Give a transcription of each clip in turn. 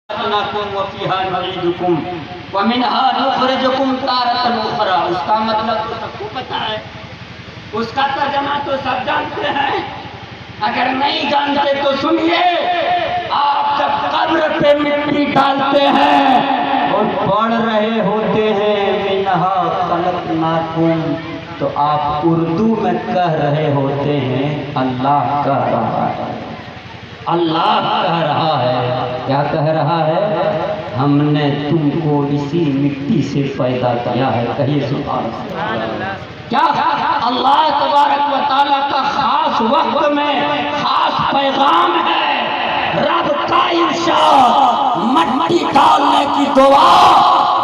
خلقناکم وفیہا نعیدکم ومنہا نخرجکم تارۃ اخری. اس کا مطلب تو سب کو پتا ہے, اس کا ترجمہ تو سب جانتے ہیں. اگر نہیں جانتے تو سنیے, آپ جب قبر پہ مٹی ڈالتے ہیں اور پڑھ رہے ہوتے ہیں منہا خلقناکم, تو آپ اردو میں کہہ رہے ہوتے ہیں اللہ کہہ رہا ہے, اللہ کہہ رہا ہے. کیا کہہ رہا ہے؟ ہم نے تم کو اسی مٹی سے پیدا کیا ہے. کہیے سبحان اللہ. کیا اللہ تبارک و تعالیٰ کا خاص وقت میں خاص پیغام ہے, رب کا ارشاد, مٹی ڈالنے کی دعا,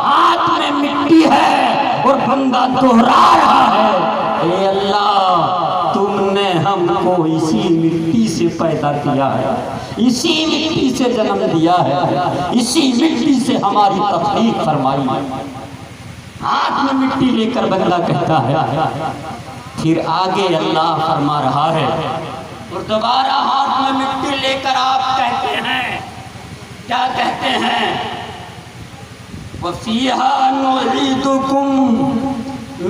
ہاتھ میں مٹی ہے اور بندہ دہرا رہا ہے, اے اللہ تم نے ہم کو اسی مٹی سے پیدا کیا ہے, اسی مٹی سے جنم دیا ہے, اسی مٹی سے ہماری تخلیق فرمائی. ہاتھ میں مٹی لے کر بندہ کہتا ہے, پھر آگے اللہ فرما رہا ہے, اور دوبارہ ہاتھ میں مٹی لے کر آپ کہتے ہیں, کیا کہتے ہیں؟ وَفِيهَا نُعِيدُكُمْ,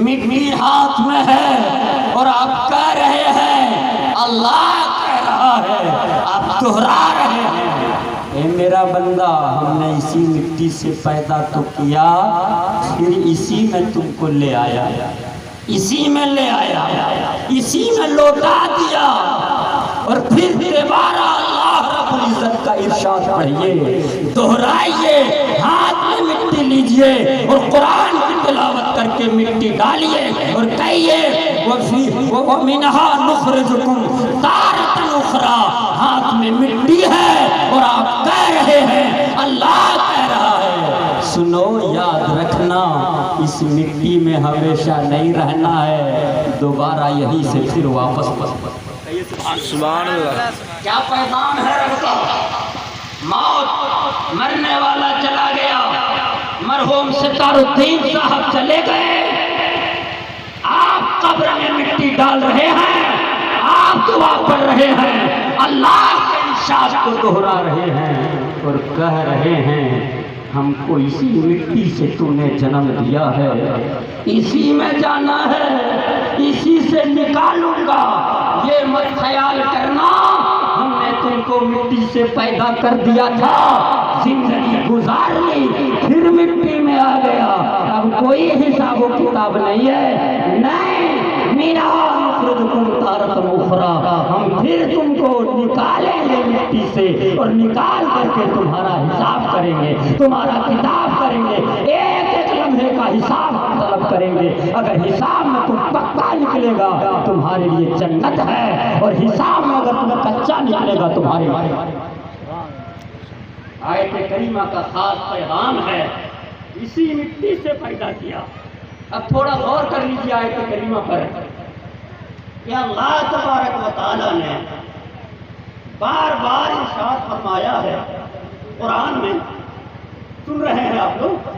مٹی ہاتھ میں ہے اور آپ کہہ رہے ہیں اللہ کہہ رہا ہے, آپ دہرا رہے ہیں, اے میرا بندہ ہم نے اسی مٹی سے پیدا تو کیا, پھر اسی میں تم کو لے آیا, اسی میں لے آیا, اسی میں لوٹا دیا. اور پھر دوبارہ اللہ رب العزت کا ارشاد پڑھیے, دہرائیے, ہاتھ میں مٹی لیجئے اور قرآن کی تلاوت کر کے مٹی ڈالیے اور کہیے وَمِنْهَا نُخْرِجُكُمْ تَارَةً أُخْرَى. ہاتھ میں مٹی ہے اور آپ کہہ رہے ہیں اللہ کہہ رہا ہے. سنو, یاد رکھنا اس مٹی میں ہمیشہ نہیں رہنا ہے, دوبارہ یہی سے پھر واپس. سبحان اللہ. کیا پیغام ہے رب کا؟ موت, مرنے والا چلا گیا, مرحوم ستار الدین صاحب چلے گئے, آپ قبر میں مٹی ڈال رہے ہیں, آپ دعا پڑھ رہے ہیں, اللہ کے ارشاد کو دہرا رہے ہیں اور کہہ رہے ہیں ہم کو اسی مٹی سے تو نے جنم دیا ہے, اسی میں جانا ہے, اسی سے نکالوں گا. یہ مت خیال کرنا ہم نے تم کو مٹی سے پیدا کر دیا تھا, زندگی گزار لی, پھر مٹی میں آ گیا, اب کوئی حساب و کتاب نہیں ہے. نہیں, میرا نخرجکم تارۃ اخری, ہم پھر تم کو نکالیں گے مٹی سے اور نکال کر کے تمہارا حساب کریں گے, تمہارا کتاب کریں گے, ایک ایک لمحے کا حساب طلب کریں گے. اگر حساب میں تم پکا نکلے گا تمہارے لیے جنت ہے, اور حساب میں اگر تم کچا نکلے گا تمہارے لیے. آیت کریمہ کا خاص پیغام ہے, اسی مٹی سے پیدا کیا. اب تھوڑا غور کر لیجیے آیت کریمہ پر کہ اللہ تبارک و تعالیٰ نے بار بار ارشاد فرمایا ہے قرآن میں. سن رہے ہیں آپ لوگ؟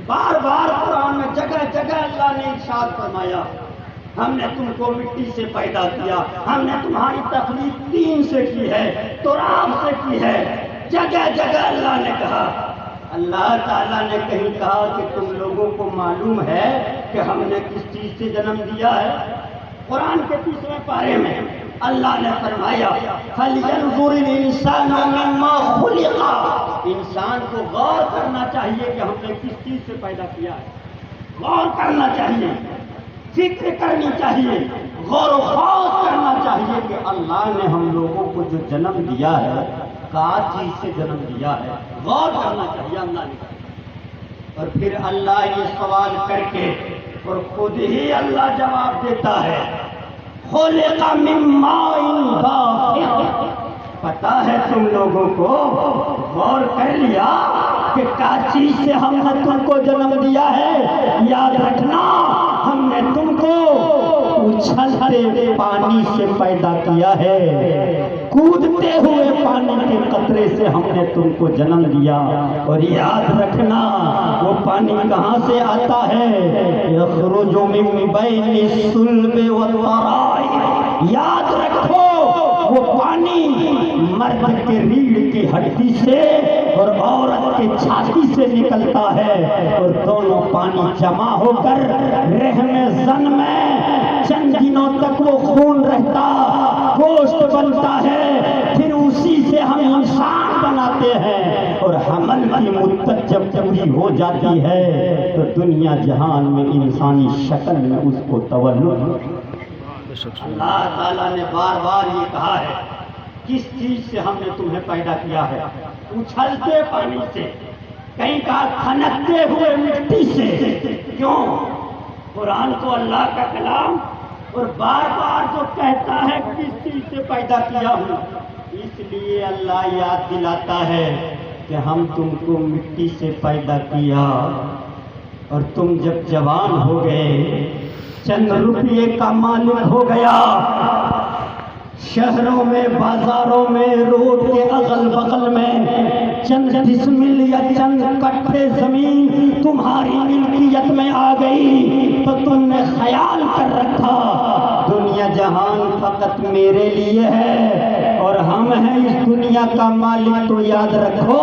بار بار قرآن میں جگہ جگہ اللہ نے ارشاد فرمایا ہم نے تم کو مٹی سے پیدا کیا, ہم نے تمہاری تخلیق طین سے کی ہے, تراب سے کی ہے. جگہ جگہ اللہ نے کہا. اللہ تعالیٰ نے کہیں کہا کہ تم لوگوں کو معلوم ہے کہ ہم نے کس چیز سے جنم دیا ہے؟ قرآن کے 30ویں پارے میں اللہ نے فرمایا فَلْيَنْظُرِ الْإِنسَانُ مِمَّا خُلِقَ. انسان کو غور کرنا چاہیے کہ ہم نے کس چیز سے پیدا کیا ہے, غور کرنا چاہیے, فکر کرنی چاہیے, غور و خوض کرنا چاہیے کہ اللہ نے ہم لوگوں کو جو جنم دیا ہے کا چیز سے جنم دیا ہے, غور کرنا چاہیے اللہ نے. اور پھر اللہ یہ سوال کر کے اور خود ہی اللہ جواب دیتا ہے خلق من ماء دافق. پتا ہے تم لوگوں کو, غور کر لیا کہ کیا چیز سے ہم نے تم کو جنم دیا ہے؟ یاد رکھنا ہم نے تم کو اچھلتے پانی سے پیدا کیا ہے, کودتے ہوئے پانی کے قطرے سے ہم نے تم کو جنم دیا. اور یاد رکھنا وہ پانی کہاں سے آتا ہے؟ یخرج من بین الصلب والترائب. یاد رکھو وہ پانی مرد کے ریڑھ کی ہڈی سے اور چھاتی سے نکلتا ہے اور دونوں پانی جمع ہو کر رحم زن میں چند دنوں تک وہ خون رہتا، گوشت بنتا ہے، پھر اسی سے ہم انسان بناتے ہیں، اور حمل کی مدت جب پوری ہو جاتی ہے تو دنیا جہان میں انسانی شکل میں اس کو تولد۔ اللہ تعالیٰ نے بار بار یہ کہا ہے، کس چیز سے ہم نے تمہیں پیدا کیا ہے؟ اچھلتے پانی سے، کہیں کہا کھنکتے ہوئے مٹی سے۔ کیوں؟ قرآن تو اللہ کا کلام، اور بار بار جو کہتا ہے کس چیز سے پیدا کیا ہوں، اس لیے اللہ یاد دلاتا ہے کہ ہم تم کو مٹی سے پیدا کیا، اور تم جب جوان ہو گئے، چند روپیے کا مالک ہو گیا، شہروں میں، بازاروں میں، روڈ کے اغل بغل میں چند ڈسمل یا چند کٹھے زمین تمہاری ملکیت میں آ گئی تو تم نے خیال کر رکھا دنیا جہان فقط میرے لیے ہے اور ہم ہیں اس دنیا کا مالک۔ تو یاد رکھو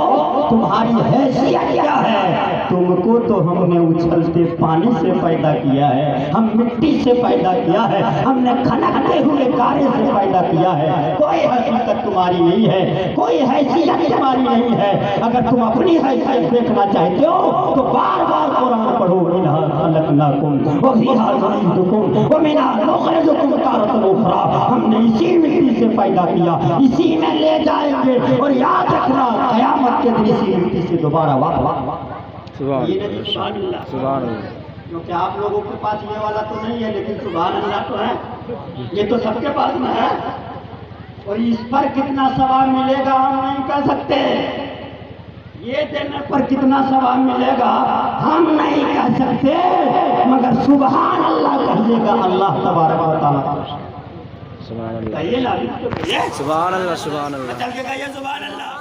تمہاری حیثیت کیا ہے، تم کو تو ہم نے اچھلتے پانی سے پیدا کیا ہے، ہم مٹی سے پیدا کیا ہے، ہم نے کھنکتے ہوئے گارے سے پیدا کیا ہے۔ کوئی حقیقت تمہاری نہیں ہے، کوئی حیثیت تمہاری نہیں ہے۔ اگر تم اپنی حیثیت دیکھنا چاہتے ہو تو بار بار قرآن پڑھو، منہا خلقناکم وفیہا نعیدکم ومنہا نخرجکم تارۃ اخری، ہم نے اسی مٹی سے پیدا کیا، اسی میں لے جائیں گے، اور یاد رکھنا قیامت کے دن اسی مٹی سے دوبارہ واپس۔ سبحان اللہ، سبحان اللہ۔ کیونکہ آپ لوگوں کے پاس یہ والا تو نہیں ہے، لیکن سبحان اللہ تو ہے، یہ تو سب کے پاس میں ہے، اور اس پر کتنا ثواب ملے گا ہم نہیں کہہ سکتے، یہ دینے پر کتنا ثواب ملے گا ہم نہیں کہہ سکتے، مگر سبحان اللہ کہیے گا اللہ تبارک و تعالیٰ۔ سبحان اللہ، کہیے نا، سبحان اللہ، سبحان اللہ۔ چل کے کہیے سبحان اللہ۔